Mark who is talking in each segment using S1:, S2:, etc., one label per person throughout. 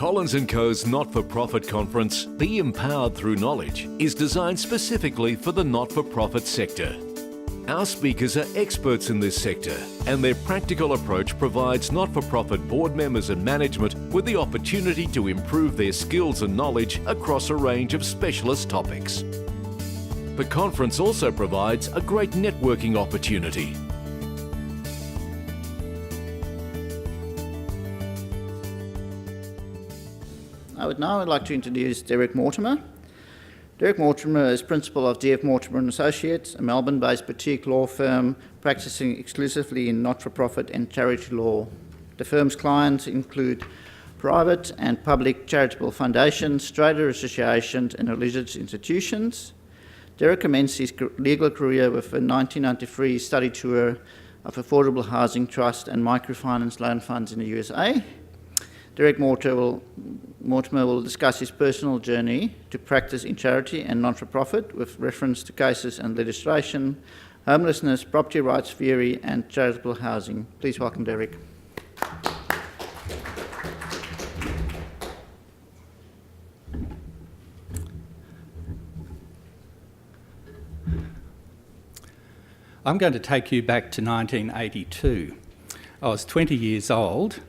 S1: Collins & Co.'s not-for-profit conference, Be Empowered Through Knowledge, is designed specifically for the not-for-profit sector. Our speakers are experts in this sector, and their practical approach provides not-for-profit board members and management with the opportunity to improve their skills and knowledge across a range of specialist topics. The conference also provides a great networking opportunity.
S2: I would now like to introduce Derek Mortimer. Derek Mortimer is principal of D.F. Mortimer & Associates, a Melbourne-based boutique law firm practicing exclusively in not-for-profit and charity law. The firm's clients include private and public charitable foundations, trader associations and religious institutions. Derek commenced his legal career with a 1993 study tour of affordable housing trust and microfinance loan funds in the USA. Derek Mortimer will discuss his personal journey to practice in charity and non-for-profit with reference to cases and legislation, homelessness, property rights theory and charitable housing. Please welcome Derek.
S3: I'm going to take you back to 1982. I was 20 years old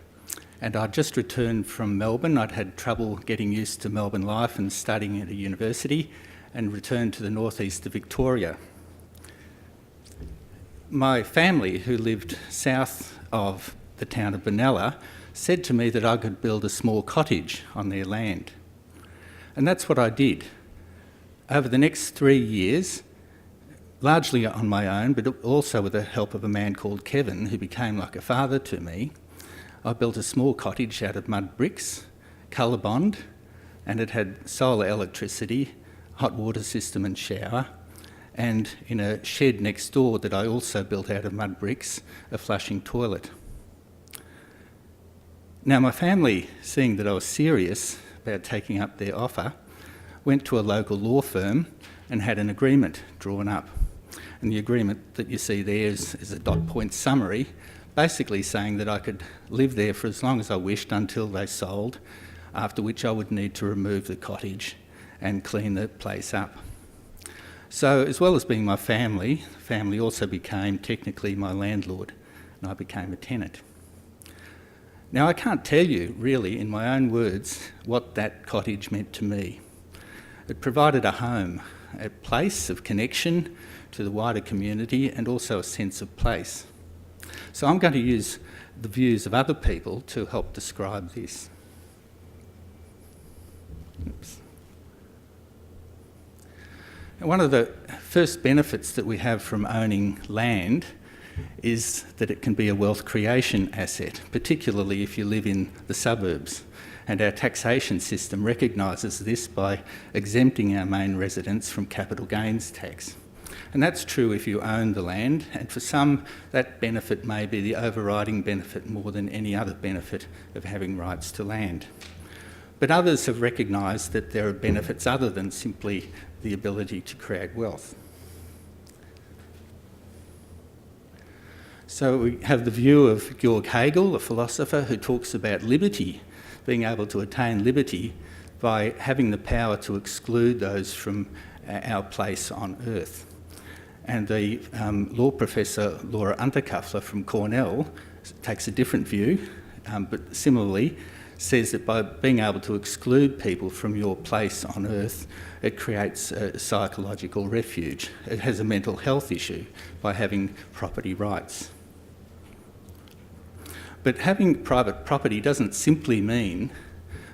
S3: and I'd just returned from Melbourne. I'd had trouble getting used to Melbourne life and studying at a university and returned to the northeast of Victoria. My family, who lived south of the town of Benalla, said to me that I could build a small cottage on their land. And that's what I did. Over the next 3 years, largely on my own, but also with the help of a man called Kevin, who became like a father to me, I built a small cottage out of mud bricks, colour bond, and it had solar electricity, hot water system and shower, and in a shed next door that I also built out of mud bricks, a flushing toilet. Now my family, seeing that I was serious about taking up their offer, went to a local law firm and had an agreement drawn up. And the agreement that you see there is a dot point summary, basically saying that I could live there for as long as I wished until they sold, after which I would need to remove the cottage and clean the place up. So as well as being my family also became technically my landlord, and I became a tenant. Now I can't tell you really in my own words what that cottage meant to me. It provided a home, a place of connection to the wider community and also a sense of place. So I'm going to use the views of other people to help describe this. Oops. And one of the first benefits that we have from owning land is that it can be a wealth creation asset, particularly if you live in the suburbs. And our taxation system recognises this by exempting our main residents from capital gains tax. And that's true if you own the land, and for some that benefit may be the overriding benefit more than any other benefit of having rights to land. But others have recognised that there are benefits other than simply the ability to create wealth. So we have the view of Georg Hegel, a philosopher who talks about liberty, being able to attain liberty by having the power to exclude those from our place on earth. And the law professor Laura Unterkaffler from Cornell takes a different view, but similarly says that by being able to exclude people from your place on earth, it creates a psychological refuge. It has a mental health issue by having property rights. But having private property doesn't simply mean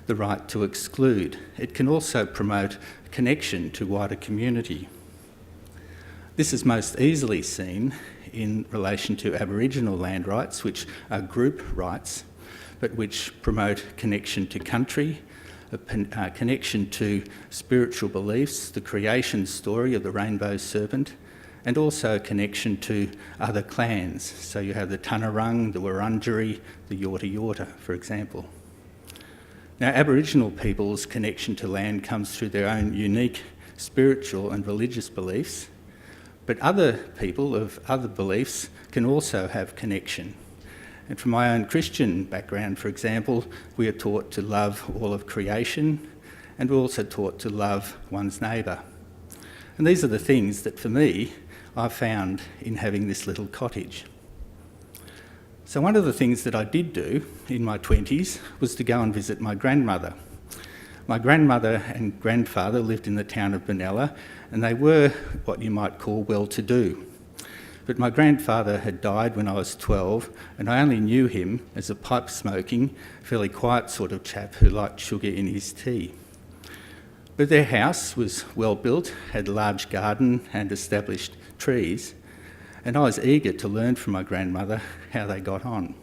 S3: the right to exclude. It can also promote connection to wider community. This is most easily seen in relation to Aboriginal land rights, which are group rights, but which promote connection to country, a connection to spiritual beliefs, the creation story of the rainbow serpent, and also a connection to other clans. So you have the Tanarung, the Wurundjeri, the Yorta Yorta, for example. Now, Aboriginal people's connection to land comes through their own unique spiritual and religious beliefs, but other people of other beliefs can also have connection. And from my own Christian background, for example, we are taught to love all of creation, and we're also taught to love one's neighbour. And these are the things that, for me, I found in having this little cottage. So one of the things that I did do in my 20s was to go and visit my grandmother. My grandmother and grandfather lived in the town of Benalla, and they were what you might call well-to-do. But my grandfather had died when I was 12, and I only knew him as a pipe-smoking, fairly quiet sort of chap who liked sugar in his tea. But their house was well built, had a large garden and established trees, and I was eager to learn from my grandmother how they got on.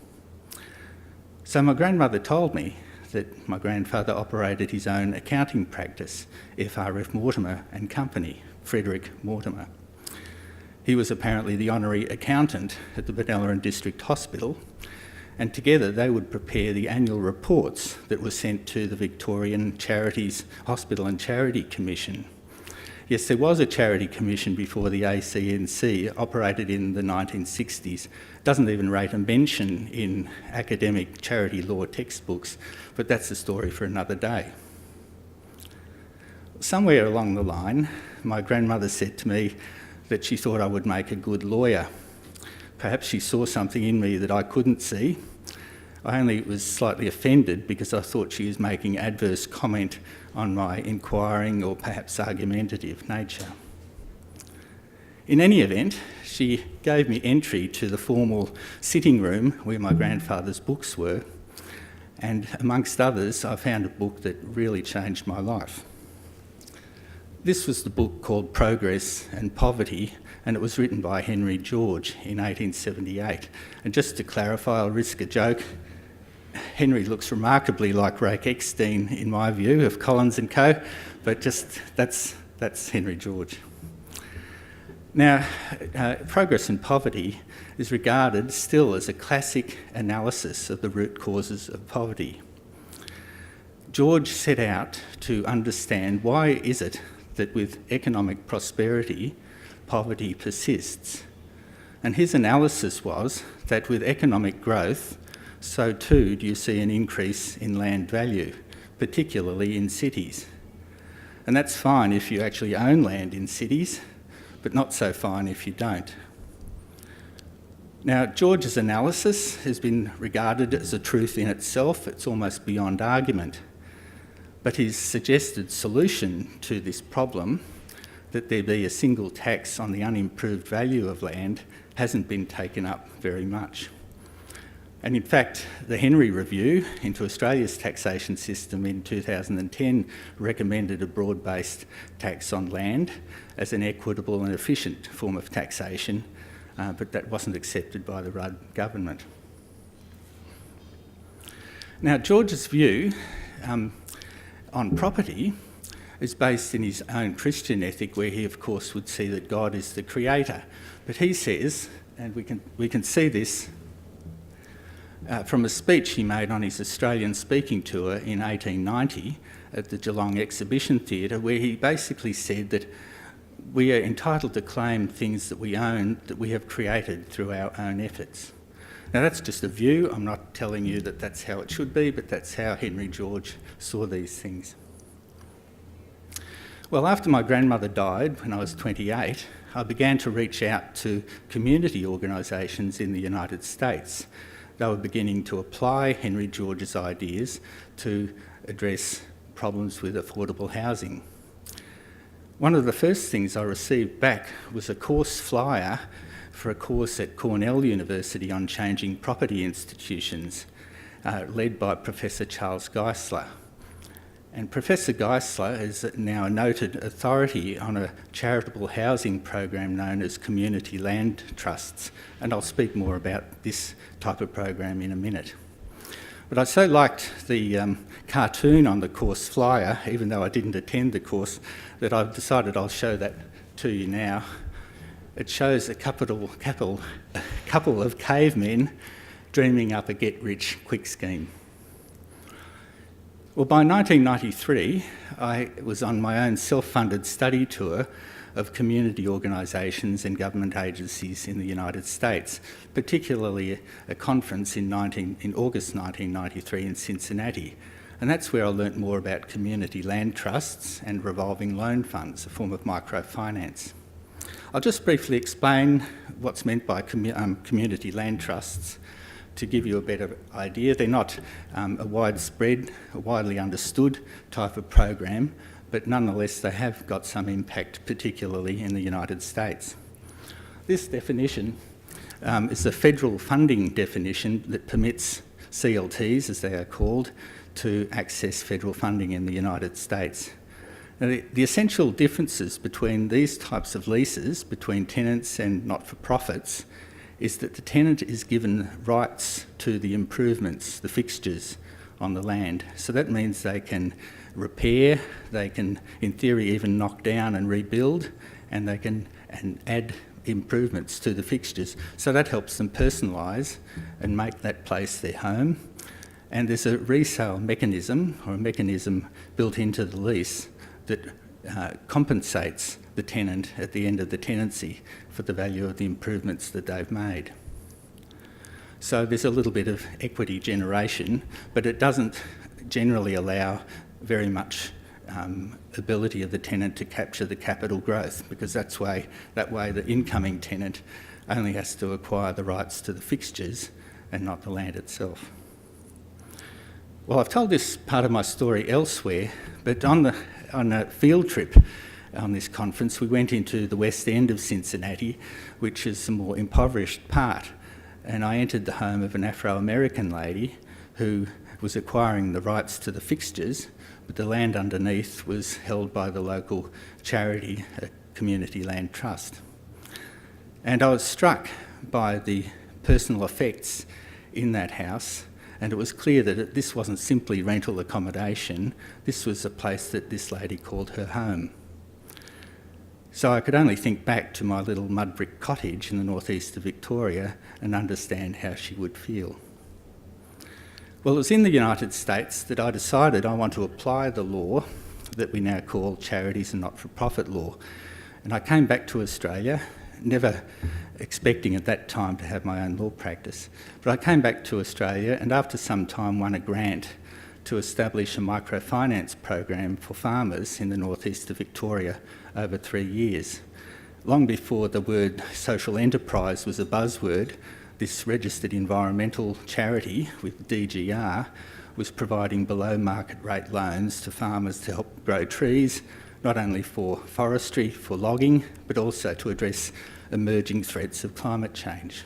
S3: So my grandmother told me that my grandfather operated his own accounting practice, FRF Mortimer and Company, Frederick Mortimer. He was apparently the honorary accountant at the Benalla and District Hospital, and together they would prepare the annual reports that were sent to the Victorian Charities Hospital and Charity Commission. Yes, there was a charity commission before the ACNC, operated in the 1960s. Doesn't even rate a mention in academic charity law textbooks, but that's a story for another day. Somewhere along the line, my grandmother said to me that she thought I would make a good lawyer. Perhaps she saw something in me that I couldn't see. I only was slightly offended because I thought she was making adverse comment on my inquiring or perhaps argumentative nature. In any event, she gave me entry to the formal sitting room where my grandfather's books were, and amongst others, I found a book that really changed my life. This was the book called Progress and Poverty, and it was written by Henry George in 1878. And just to clarify, I'll risk a joke. Henry looks remarkably like Ray Eckstein, in my view, of Collins & Co, but just that's Henry George. Now, Progress and Poverty is regarded still as a classic analysis of the root causes of poverty. George set out to understand why is it that with economic prosperity, poverty persists. And his analysis was that with economic growth, so too do you see an increase in land value, particularly in cities. And that's fine if you actually own land in cities, but not so fine if you don't. Now, George's analysis has been regarded as a truth in itself. It's almost beyond argument. But his suggested solution to this problem, that there be a single tax on the unimproved value of land, hasn't been taken up very much. And in fact, the Henry Review into Australia's taxation system in 2010 recommended a broad-based tax on land as an equitable and efficient form of taxation, but that wasn't accepted by the Rudd government. Now, George's view on property is based in his own Christian ethic, where he, of course, would see that God is the creator. But he says, and we can see this from a speech he made on his Australian speaking tour in 1890 at the Geelong Exhibition Theatre, where he basically said that we are entitled to claim things that we own, that we have created through our own efforts. Now, that's just a view. I'm not telling you that that's how it should be, but that's how Henry George saw these things. Well, after my grandmother died when I was 28, I began to reach out to community organisations in the United States. They were beginning to apply Henry George's ideas to address problems with affordable housing. One of the first things I received back was a course flyer for a course at Cornell University on changing property institutions, led by Professor Charles Geisler. And Professor Geisler is now a noted authority on a charitable housing program known as community land trusts, and I'll speak more about this type of program in a minute. But I so liked the cartoon on the course flyer, even though I didn't attend the course, that I've decided I'll show that to you now. It shows a couple of cavemen dreaming up a get-rich-quick scheme. Well, by 1993, I was on my own self-funded study tour of community organisations and government agencies in the United States, particularly a conference in August 1993 in Cincinnati. And that's where I learnt more about community land trusts and revolving loan funds, a form of microfinance. I'll just briefly explain what's meant by community land trusts to give you a better idea. They're not a widespread, a widely understood type of program, but nonetheless they have got some impact, particularly in the United States. This definition is a federal funding definition that permits CLTs, as they are called, to access federal funding in the United States. Now, the essential differences between these types of leases, between tenants and not-for-profits, is that the tenant is given rights to the improvements, the fixtures on the land. So that means they can repair, they can, in theory, even knock down and rebuild, and they can add improvements to the fixtures. So that helps them personalise and make that place their home. And there's a resale mechanism, or a mechanism built into the lease, that compensates the tenant at the end of the tenancy for the value of the improvements that they've made. So there's a little bit of equity generation, but it doesn't generally allow very much ability of the tenant to capture the capital growth, because that way the incoming tenant only has to acquire the rights to the fixtures and not the land itself. Well, I've told this part of my story elsewhere, but on a field trip on this conference, we went into the west end of Cincinnati, which is the more impoverished part, and I entered the home of an Afro-American lady who was acquiring the rights to the fixtures, but the land underneath was held by the local charity, a community land trust. And I was struck by the personal effects in that house, and it was clear that this wasn't simply rental accommodation, this was a place that this lady called her home. So I could only think back to my little mud brick cottage in the northeast of Victoria and understand how she would feel. Well, it was in the United States that I decided I want to apply the law that we now call charities and not-for-profit law. And I came back to Australia, never expecting at that time to have my own law practice. But I came back to Australia and after some time won a grant to establish a microfinance program for farmers in the northeast of Victoria over 3 years. Long before the word social enterprise was a buzzword, this registered environmental charity with DGR was providing below market rate loans to farmers to help grow trees, not only for forestry, for logging, but also to address emerging threats of climate change.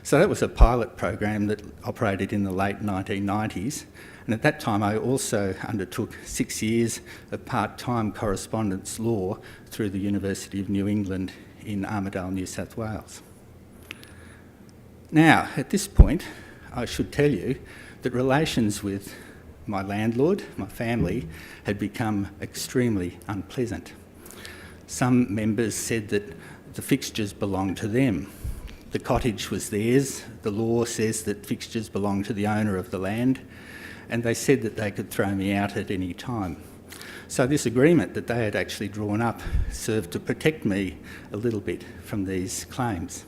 S3: So that was a pilot program that operated in the late 1990s, and at that time I also undertook 6 years of part-time correspondence law through the University of New England in Armidale, New South Wales. Now, at this point, I should tell you that relations with my landlord, my family, had become extremely unpleasant. Some members said that the fixtures belonged to them. The cottage was theirs. The law says that fixtures belong to the owner of the land, and they said that they could throw me out at any time. So this agreement that they had actually drawn up served to protect me a little bit from these claims.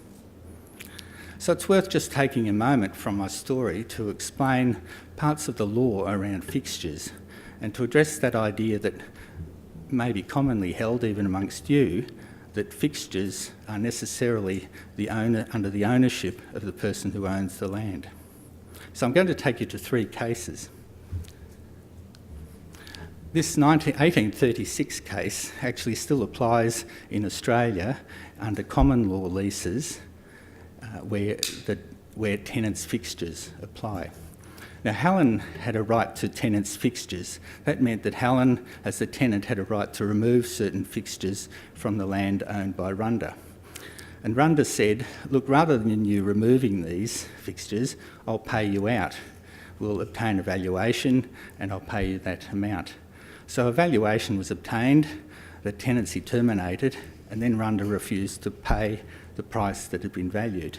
S3: So it's worth just taking a moment from my story to explain parts of the law around fixtures and to address that idea that may be commonly held even amongst you, that fixtures are necessarily under the ownership of the person who owns the land. So I'm going to take you to 3 cases. This 1836 case actually still applies in Australia under common law leases where tenants' fixtures apply. Now, Helen had a right to tenants' fixtures. That meant that Helen, as the tenant, had a right to remove certain fixtures from the land owned by Runda. And Runda said, look, rather than you removing these fixtures, I'll pay you out. We'll obtain a valuation and I'll pay you that amount. So a valuation was obtained, the tenancy terminated, and then Runda refused to pay the price that had been valued.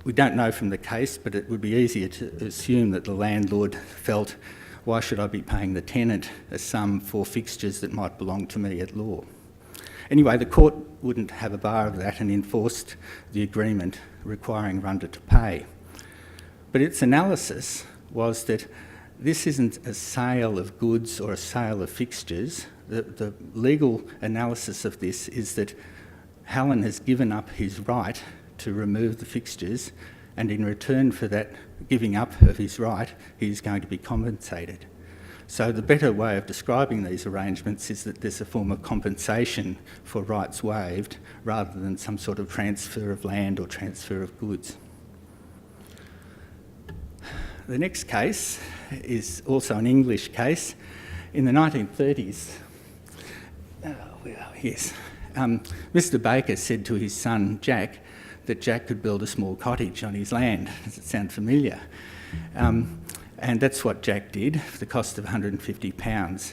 S3: We don't know from the case, but it would be easier to assume that the landlord felt, why should I be paying the tenant a sum for fixtures that might belong to me at law? Anyway, the court wouldn't have a bar of that and enforced the agreement requiring Runda to pay. But its analysis was that this isn't a sale of goods or a sale of fixtures. The legal analysis of this is that Hallen has given up his right to remove the fixtures, and in return for that giving up of his right, he's going to be compensated. So the better way of describing these arrangements is that there's a form of compensation for rights waived rather than some sort of transfer of land or transfer of goods. The next case is also an English case. In the 1930s, Mr. Baker said to his son Jack that Jack could build a small cottage on his land. Does it sound familiar? And that's what Jack did for the cost of £150.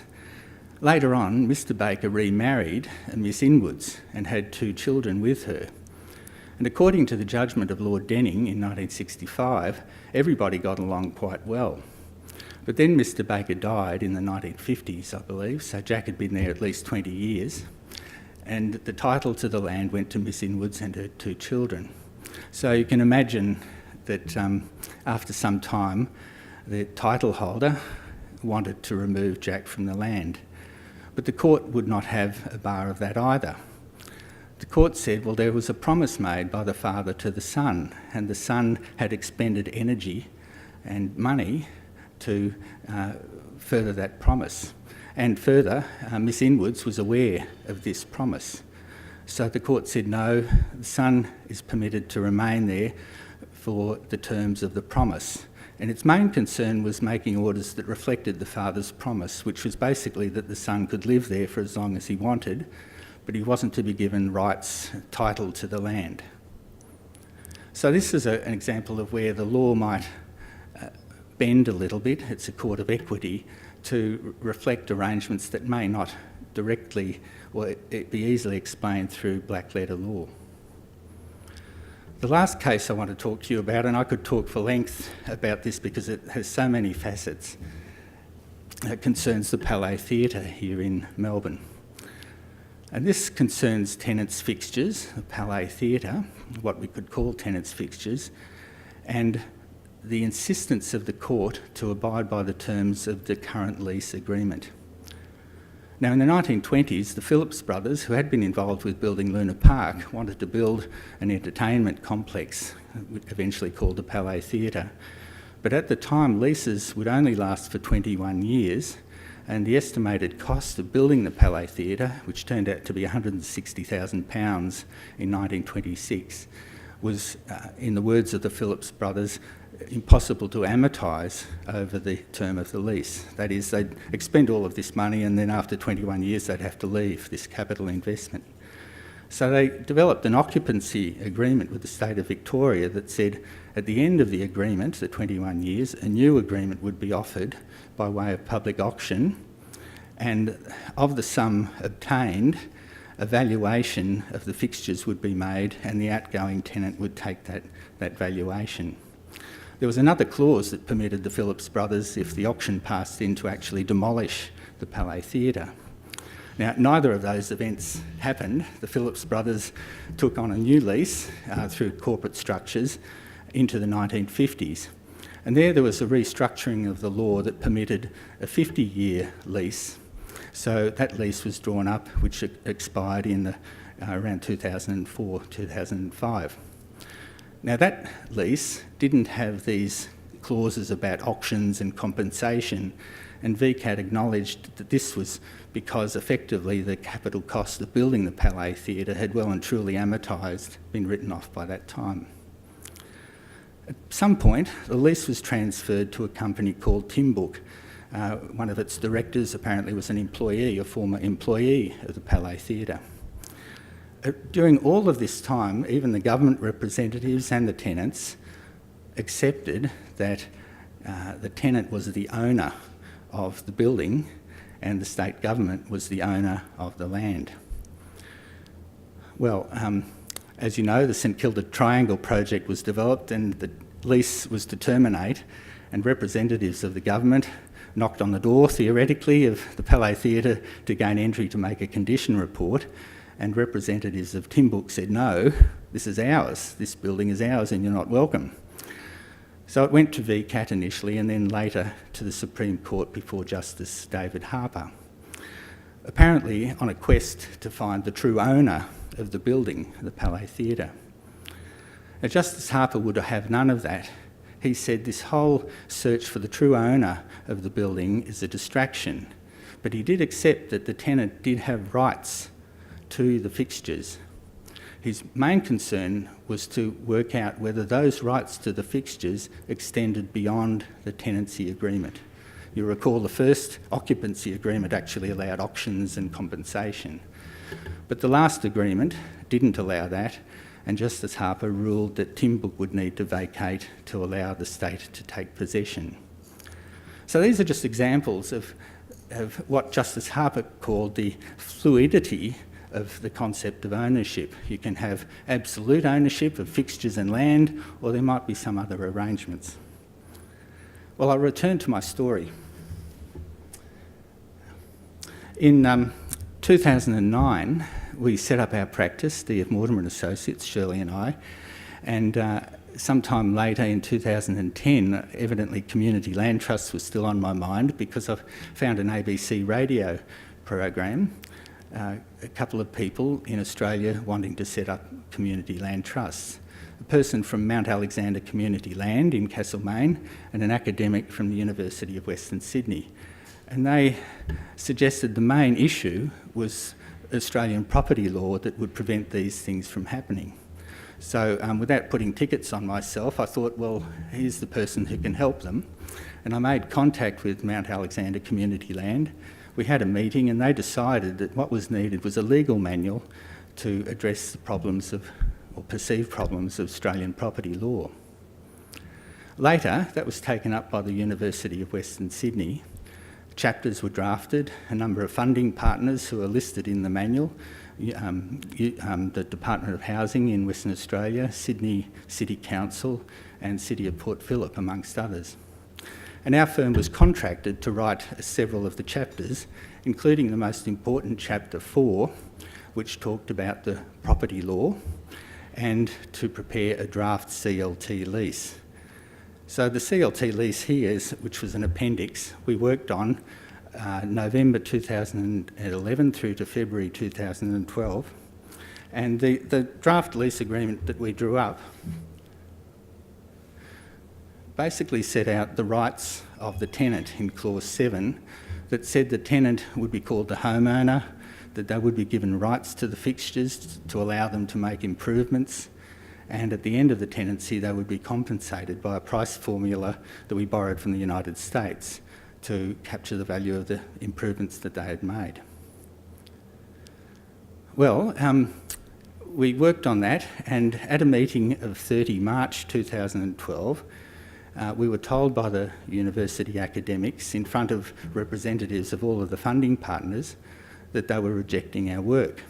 S3: Later on, Mr. Baker remarried a Miss Inwoods and had 2 children with her. And according to the judgment of Lord Denning in 1965, everybody got along quite well. But then Mr. Baker died in the 1950s, I believe, so Jack had been there at least 20 years. And the title to the land went to Miss Inwoods and her 2 children. So you can imagine that after some time, the title holder wanted to remove Jack from the land. But the court would not have a bar of that either. The court said, well, there was a promise made by the father to the son, and the son had expended energy and money to further that promise. And further, Miss Inwoods was aware of this promise. So the court said, no, the son is permitted to remain there for the terms of the promise. And its main concern was making orders that reflected the father's promise, which was basically that the son could live there for as long as he wanted, but he wasn't to be given rights, title to the land. So this is an example of where the law might bend a little bit. It's a court of equity to reflect arrangements that may not directly or be easily explained through black letter law. The last case I want to talk to you about, and I could talk for length about this because it has so many facets, concerns the Palais Theatre here in Melbourne. And this concerns tenants' fixtures, the Palais Theatre, what we could call tenants' fixtures, and the insistence of the court to abide by the terms of the current lease agreement. Now, in the 1920s, the Phillips brothers, who had been involved with building Luna Park, wanted to build an entertainment complex, eventually called the Palais Theatre. But at the time, leases would only last for 21 years, and the estimated cost of building the Palais Theatre, which turned out to be £160,000 in 1926, was, in the words of the Phillips brothers, impossible to amortise over the term of the lease. That is, they'd expend all of this money and then after 21 years they'd have to leave this capital investment. So they developed an occupancy agreement with the state of Victoria that said at the end of the agreement, the 21 years, a new agreement would be offered by way of public auction, and of the sum obtained, a valuation of the fixtures would be made and the outgoing tenant would take that valuation. There was another clause that permitted the Phillips brothers, if the auction passed in, to actually demolish the Palais Theatre. Now, neither of those events happened. The Phillips brothers took on a new lease through corporate structures into the 1950s. And there was a restructuring of the law that permitted a 50-year lease. So that lease was drawn up, which expired in around 2004, 2005. Now, that lease didn't have these clauses about auctions and compensation, and VCAT acknowledged that this was because effectively the capital cost of building the Palais Theatre had well and truly amortised, been written off by that time. At some point, the lease was transferred to a company called Timbuk. One of its directors apparently was an employee, a former employee of the Palais Theatre. During all of this time, even the government representatives and the tenants accepted that the tenant was the owner of the building and the state government was the owner of the land. Well, as you know, the St Kilda Triangle project was developed and the lease was to terminate, and representatives of the government knocked on the door, theoretically, of the Palais Theatre to gain entry to make a condition report. and representatives of Timbuk said, no, this is ours, this building is ours and you're not welcome. So it went to VCAT initially and then later to the Supreme Court before Justice David Harper, apparently on a quest to find the true owner of the building, the Palais Theatre. Now, Justice Harper would have none of that. He said this whole search for the true owner of the building is a distraction, but he did accept that the tenant did have rights to the fixtures. His main concern was to work out whether those rights to the fixtures extended beyond the tenancy agreement. You recall the first occupancy agreement actually allowed auctions and compensation, but the last agreement didn't allow that, and Justice Harper ruled that Timbuk would need to vacate to allow the state to take possession. So these are just examples of what Justice Harper called the fluidity of the concept of ownership. You can have absolute ownership of fixtures and land, or there might be some other arrangements. Well, I'll return to my story. In 2009, we set up our practice, D.F. Mortimer and Associates, Shirley and I, and sometime later in 2010, evidently community land trusts was still on my mind because I found an ABC radio program, a couple of people in Australia wanting to set up community land trusts. A person from Mount Alexander Community Land in Castlemaine and an academic from the University of Western Sydney. And they suggested the main issue was Australian property law that would prevent these things from happening. So without putting tickets on myself, I thought, well, here's the person who can help them. And I made contact with Mount Alexander Community Land. We had a meeting and they decided that what was needed was a legal manual to address the problems of, or perceived problems of Australian property law. Later, that was taken up by the University of Western Sydney. Chapters were drafted, a number of funding partners who are listed in the manual, the Department of Housing in Western Australia, Sydney City Council and City of Port Phillip, amongst others. And our firm was contracted to write several of the chapters, including the most important chapter 4, which talked about the property law, and to prepare a draft CLT lease. So the CLT lease here, which was an appendix, we worked on November 2011 through to February 2012. And the draft lease agreement that we drew up basically set out the rights of the tenant in clause 7 that said the tenant would be called the homeowner, that they would be given rights to the fixtures to allow them to make improvements, and at the end of the tenancy they would be compensated by a price formula that we borrowed from the United States to capture the value of the improvements that they had made. Well, we worked on that, and at a meeting of 30 March 2012, we were told by the university academics in front of representatives of all of the funding partners that they were rejecting our work.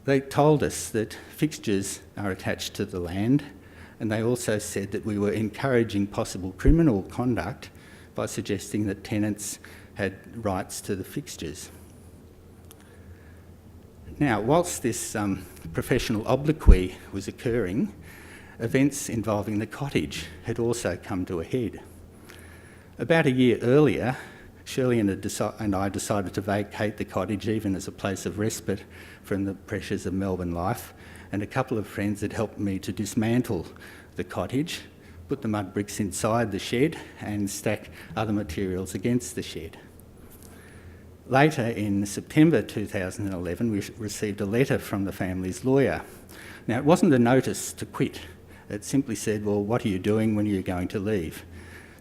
S3: They told us that fixtures are attached to the land, and they also said that we were encouraging possible criminal conduct by suggesting that tenants had rights to the fixtures. Now, whilst this professional obloquy was occurring, events involving the cottage had also come to a head. About a year earlier, Shirley and I decided to vacate the cottage, even as a place of respite from the pressures of Melbourne life, and a couple of friends had helped me to dismantle the cottage, put the mud bricks inside the shed and stack other materials against the shed. Later, in September 2011, we received a letter from the family's lawyer. Now, it wasn't a notice to quit. It simply said, well, what are you doing, when are you going to leave?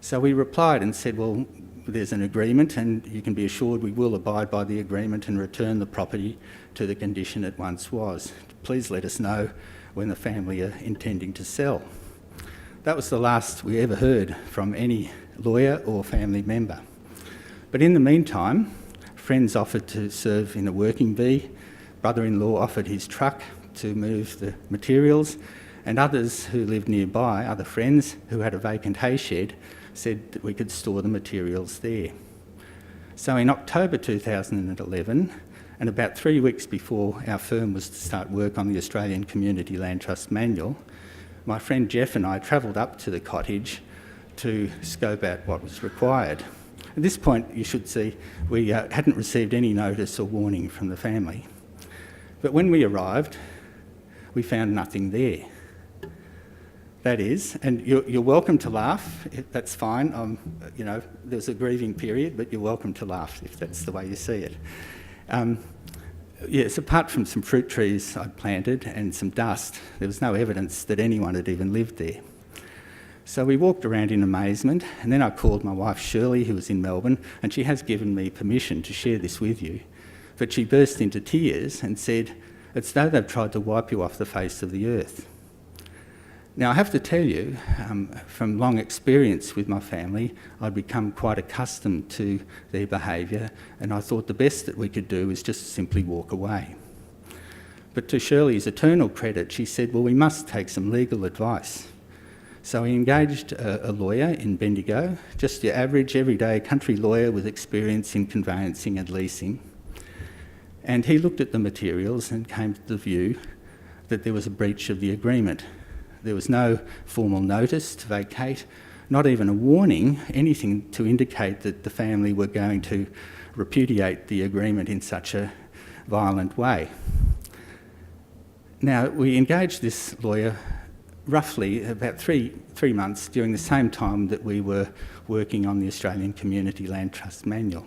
S3: So we replied and said, well, there's an agreement and you can be assured we will abide by the agreement and return the property to the condition it once was. Please let us know when the family are intending to sell. That was the last we ever heard from any lawyer or family member. But in the meantime, friends offered to serve in a working bee, brother-in-law offered his truck to move the materials, and others who lived nearby, other friends who had a vacant hay shed, said that we could store the materials there. So in October 2011, And about 3 weeks before our firm was to start work on the Australian Community Land Trust Manual, my friend Jeff and I travelled up to the cottage to scope out what was required. At this point, you should see, we hadn't received any notice or warning from the family. But when we arrived, we found nothing there. That is, and you're welcome to laugh, that's fine. There's a grieving period, but you're welcome to laugh if that's the way you see it. Yes, apart from some fruit trees I'd planted and some dust, there was no evidence that anyone had even lived there. So we walked around in amazement, and then I called my wife Shirley, who was in Melbourne, and she has given me permission to share this with you. But she burst into tears and said, "It's though they've tried to wipe you off the face of the earth." Now, I have to tell you, from long experience with my family, I'd become quite accustomed to their behaviour, and I thought the best that we could do was just simply walk away. But to Shirley's eternal credit, she said, "Well, we must take some legal advice." So we engaged a lawyer in Bendigo, just your average, everyday country lawyer with experience in conveyancing and leasing. And he looked at the materials and came to the view that there was a breach of the agreement. There was no formal notice to vacate, not even a warning, anything to indicate that the family were going to repudiate the agreement in such a violent way. Now, we engaged this lawyer roughly about three months during the same time that we were working on the Australian Community Land Trust Manual.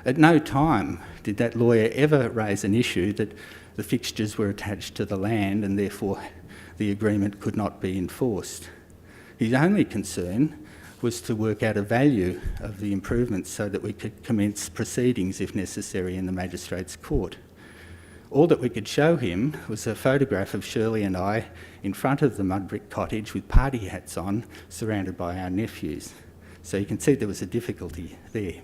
S3: At no time did that lawyer ever raise an issue that the fixtures were attached to the land and therefore the agreement could not be enforced. His only concern was to work out a value of the improvements so that we could commence proceedings, if necessary, in the Magistrates' Court. All that we could show him was a photograph of Shirley and I in front of the mud brick cottage with party hats on, surrounded by our nephews. So you can see there was a difficulty there.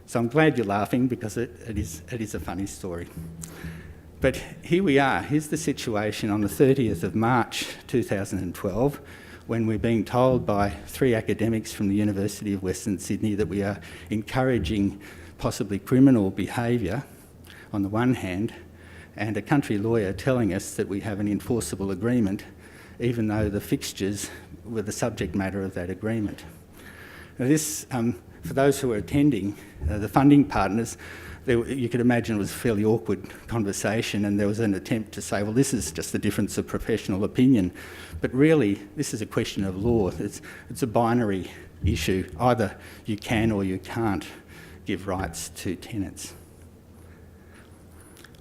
S3: So I'm glad you're laughing, because it is a funny story. But here we are. Here's the situation on the 30th of March 2012, when we're being told by 3 academics from the University of Western Sydney that we are encouraging possibly criminal behaviour on the one hand, and a country lawyer telling us that we have an enforceable agreement, even though the fixtures were the subject matter of that agreement. Now this, for those who were attending, the funding partners, you could imagine it was a fairly awkward conversation, and there was an attempt to say, well, this is just the difference of professional opinion. But really, this is a question of law. It's a binary issue. Either you can or you can't give rights to tenants.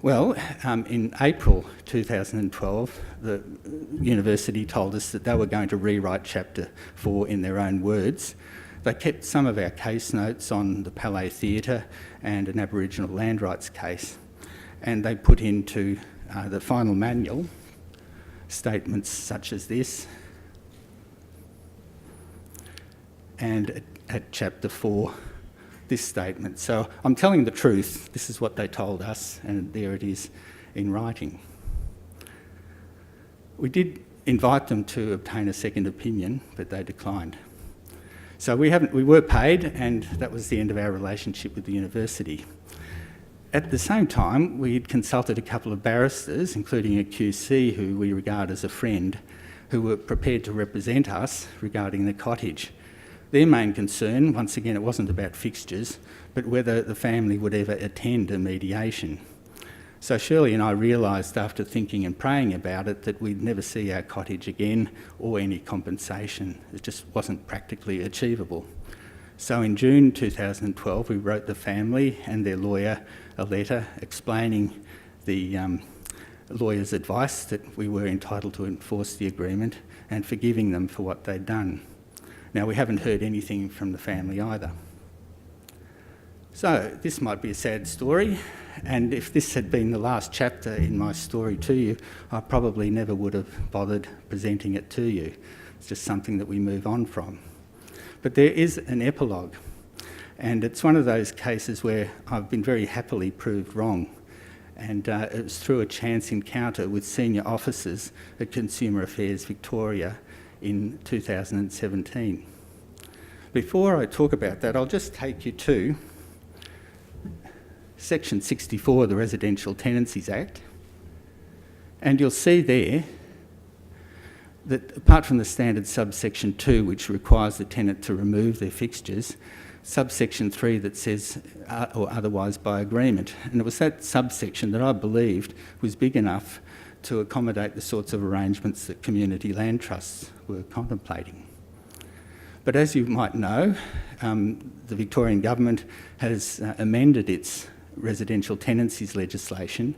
S3: Well, in April 2012, the university told us that they were going to rewrite Chapter 4 in their own words. They kept some of our case notes on the Palais Theatre and an Aboriginal land rights case, and they put into the final manual statements such as this. And at Chapter 4, this statement. So I'm telling the truth. This is what they told us, and there it is in writing. We did invite them to obtain a second opinion, but they declined. So we were paid, and that was the end of our relationship with the university. At the same time, we had consulted a couple of barristers, including a QC who we regard as a friend, who were prepared to represent us regarding the cottage. Their main concern, once again, it wasn't about fixtures, but whether the family would ever attend a mediation. So Shirley and I realised after thinking and praying about it that we'd never see our cottage again or any compensation. It just wasn't practically achievable. So in June 2012, we wrote the family and their lawyer a letter explaining the lawyer's advice that we were entitled to enforce the agreement and forgiving them for what they'd done. Now, we haven't heard anything from the family either. So this might be a sad story, and if this had been the last chapter in my story to you, I probably never would have bothered presenting it to you. It's just something that we move on from. But there is an epilogue, and it's one of those cases where I've been very happily proved wrong. And it was through a chance encounter with senior officers at Consumer Affairs Victoria in 2017. Before I talk about that, I'll just take you to Section 64 of the Residential Tenancies Act, and you'll see there that apart from the standard subsection 2, which requires the tenant to remove their fixtures, subsection 3 that says or otherwise by agreement. And it was that subsection that I believed was big enough to accommodate the sorts of arrangements that community land trusts were contemplating. But as you might know, the Victorian Government has amended its residential tenancies legislation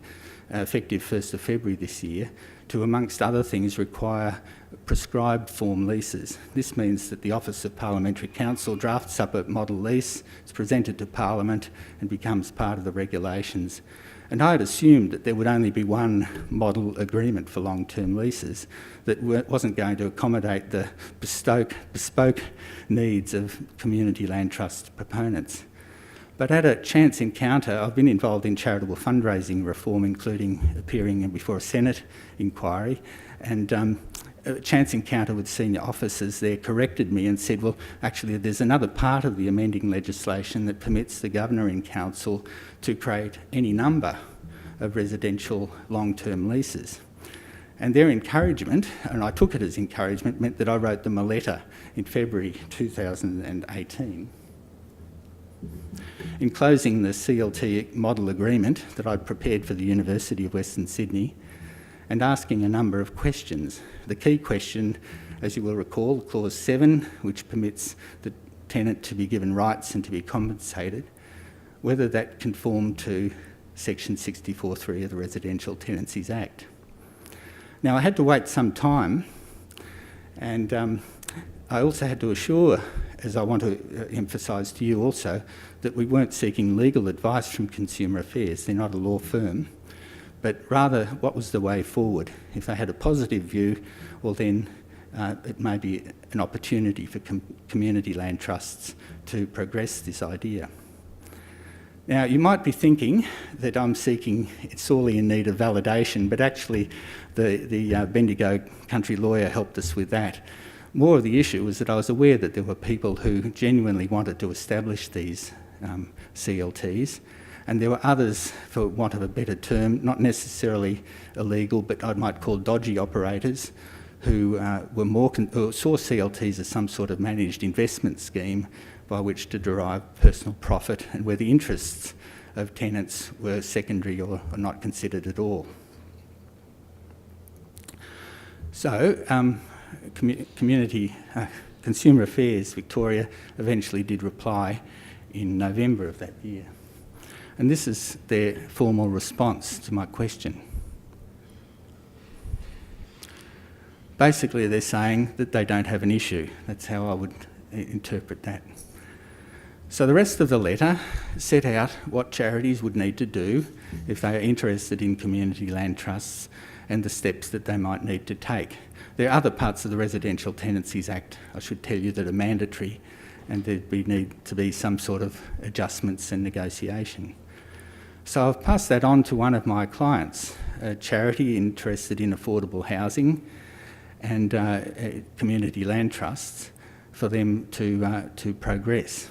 S3: effective 1st of February this year to, amongst other things, require prescribed form leases. This means that the Office of Parliamentary Counsel drafts up a model lease, it's presented to Parliament and becomes part of the regulations. And I had assumed that there would only be one model agreement for long-term leases that wasn't going to accommodate the bespoke needs of community land trust proponents. But at a chance encounter, I've been involved in charitable fundraising reform, including appearing before a Senate inquiry, and a chance encounter with senior officers there corrected me and said, well, actually there's another part of the amending legislation that permits the Governor in Council to create any number of residential long-term leases. And their encouragement, and I took it as encouragement, meant that I wrote them a letter in February 2018. Enclosing the CLT model agreement that I'd prepared for the University of Western Sydney and asking a number of questions. The key question, as you will recall, clause 7, which permits the tenant to be given rights and to be compensated, whether that conformed to section 64.3 of the Residential Tenancies Act. Now, I had to wait some time, and I also had to assure, as I want to emphasise to you also, that we weren't seeking legal advice from Consumer Affairs. They're not a law firm, but rather what was the way forward. If they had a positive view, well then it may be an opportunity for community land trusts to progress this idea. Now, you might be thinking that I'm seeking, it's sorely in need of validation, but actually the Bendigo country lawyer helped us with that. More of the issue was that I was aware that there were people who genuinely wanted to establish these CLTs, and there were others, for want of a better term, not necessarily illegal, but I might call dodgy operators, who who saw CLTs as some sort of managed investment scheme by which to derive personal profit, and where the interests of tenants were secondary or not considered at all. So, Consumer Affairs Victoria eventually did reply in November of that year. And this is their formal response to my question. Basically, they're saying that they don't have an issue. That's how I would interpret that. So the rest of the letter set out what charities would need to do if they are interested in community land trusts and the steps that they might need to take. There are other parts of the Residential Tenancies Act, I should tell you, that are mandatory, and there'd need to be some sort of adjustments and negotiation. So I've passed that on to one of my clients, a charity interested in affordable housing and community land trusts, for them to progress.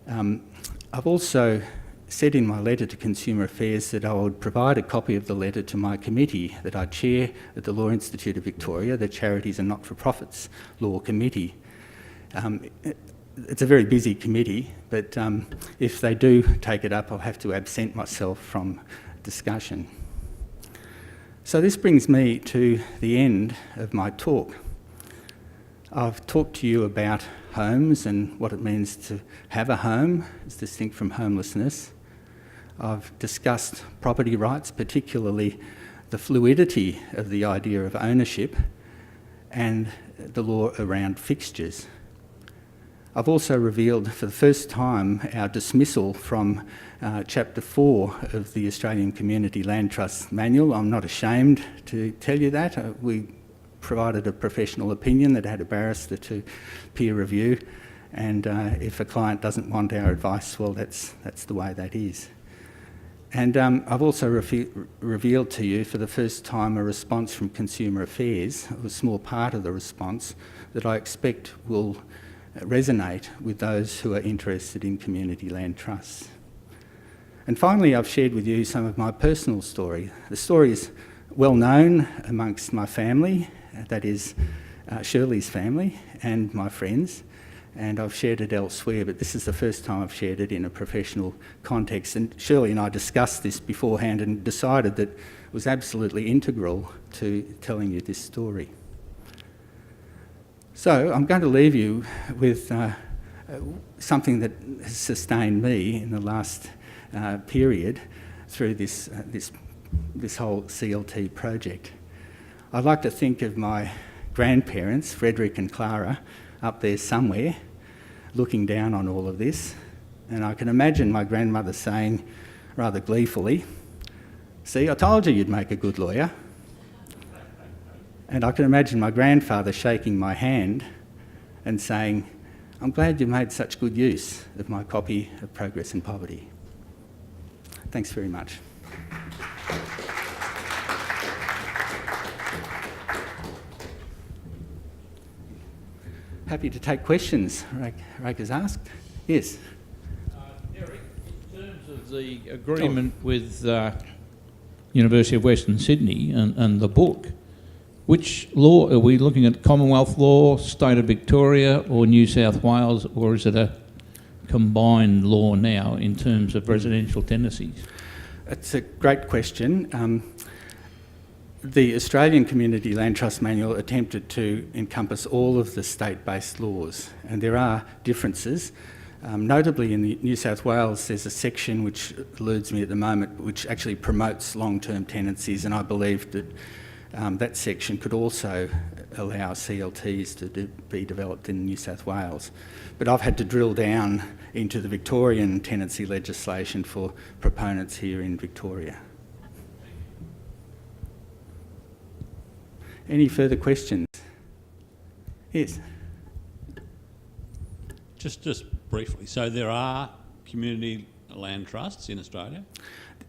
S3: I've also said in my letter to Consumer Affairs that I would provide a copy of the letter to my committee that I chair at the Law Institute of Victoria, the Charities and Not-for-Profits Law Committee. It's a very busy committee, but if they do take it up, I'll have to absent myself from discussion. So this brings me to the end of my talk. I've talked to you about homes and what it means to have a home, as distinct from homelessness. I've discussed property rights, particularly the fluidity of the idea of ownership and the law around fixtures. I've also revealed for the first time our dismissal from Chapter 4 of the Australian Community Land Trust Manual. I'm not ashamed to tell you that. We provided a professional opinion that had a barrister to peer review, and if a client doesn't want our advice, well, that's the way that is. And I've also revealed to you for the first time a response from Consumer Affairs, a small part of the response, that I expect will resonate with those who are interested in community land trusts. And finally, I've shared with you some of my personal story. The story is well known amongst my family, that is Shirley's family and my friends, and I've shared it elsewhere, but this is the first time I've shared it in a professional context. And Shirley and I discussed this beforehand and decided that it was absolutely integral to telling you this story. So I'm going to leave you with something that has sustained me in the last period through this whole CLT project. I'd like to think of my grandparents, Frederick and Clara, up there somewhere, looking down on all of this, and I can imagine my grandmother saying, rather gleefully, "See, I told you you'd make a good lawyer." And I can imagine my grandfather shaking my hand and saying, "I'm glad you made such good use of my copy of Progress and Poverty." Thanks very much. Happy to take questions, Rake has asked. Yes?
S4: Derek, in terms of the agreement with University of Western Sydney and the book, which law, are we looking at Commonwealth law, State of Victoria or New South Wales, or is it a combined law now in terms of residential tenancies?
S3: It's a great question. The Australian Community Land Trust Manual attempted to encompass all of the state-based laws, and there are differences. Notably in the New South Wales, there's a section which eludes me at the moment, which actually promotes long-term tenancies, and I believe that that section could also allow CLTs to be developed in New South Wales. But I've had to drill down into the Victorian tenancy legislation for proponents here in Victoria. Any further questions? Yes.
S5: Just briefly, so there are community land trusts in Australia?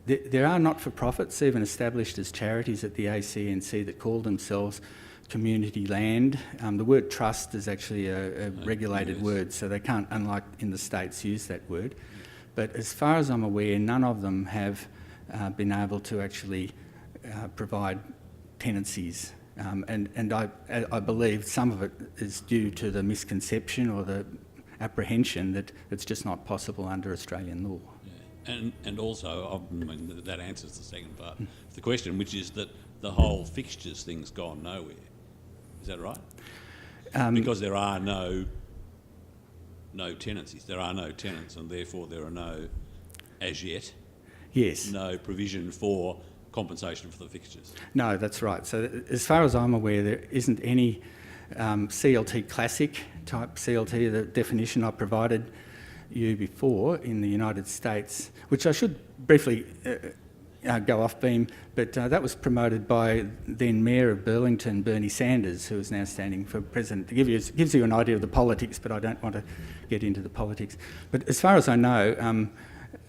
S3: There are not-for-profits, even established as charities at the ACNC, that call themselves community land. The word trust is actually a regulated word, so they can't, unlike in the States, use that word. But as far as I'm aware, none of them have been able to actually provide tenancies. And I believe some of it is due to the misconception or the apprehension that it's just not possible under Australian law.
S5: And also, I mean, that answers the second part of the question, which is that the whole fixtures thing's gone nowhere. Is that right? Because there are no tenancies. There are no tenants, and therefore there are no, as yet, no provision for compensation for the fixtures. No,
S3: that's right. So as far as I'm aware, there isn't any CLT classic type CLT, the definition I provided you before in the United States, which I should briefly go off beam, but that was promoted by then Mayor of Burlington, Bernie Sanders, who is now standing for President. It gives you an idea of the politics, but I don't want to get into the politics. But as far as I know,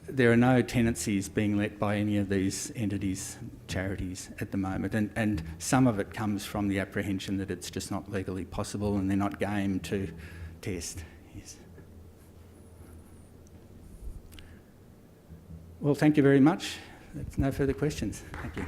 S3: there are no tenancies being let by any of these entities, charities at the moment, and some of it comes from the apprehension that it's just not legally possible and they're not game to test. Yes. Well, thank you very much. No further questions. Thank you.